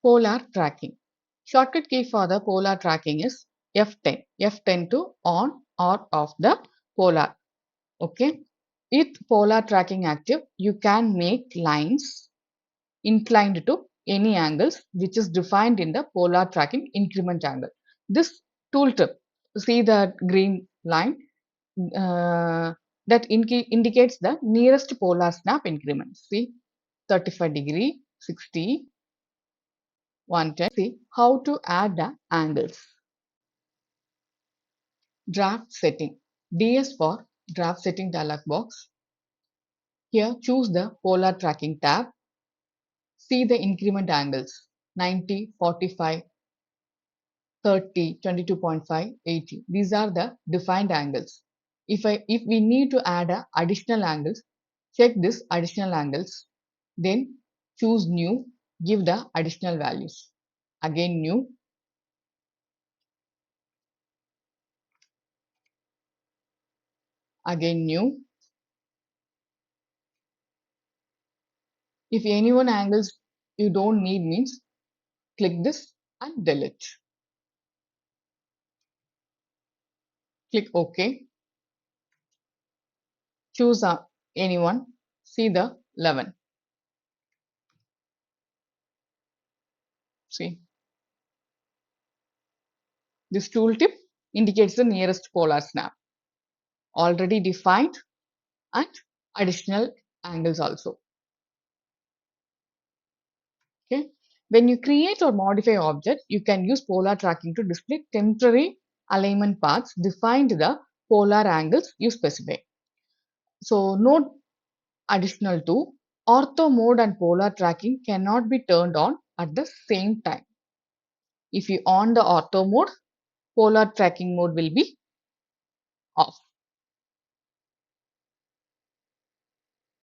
Polar tracking. Shortcut key for the polar tracking is F10. F10 to on or off the polar. Okay. With polar tracking active, you can make lines inclined to any angles which is defined in the polar tracking increment angle. This tooltip, see the green line that indicates the nearest polar snap increment. See 35°, 60, 110. See how to add the angles. Draft setting. DS for draft setting dialog box. Here choose the polar tracking tab. See the increment angles 90, 45, 30, 22.5, 80. These are the defined angles. If we need to add additional angles, check this additional angles. Then choose new, give the additional values. Again new. Again new. If any one angles you don't need means click this and delete. Click OK. Choose anyone. See the 11. See. This tooltip indicates the nearest polar snap. Already defined and additional angles also. Okay. When you create or modify objects, you can use polar tracking to display temporary alignment paths defined the polar angles you specify. So note additional to ortho mode and polar tracking cannot be turned on at the same time. If you on the ortho mode, polar tracking mode will be off.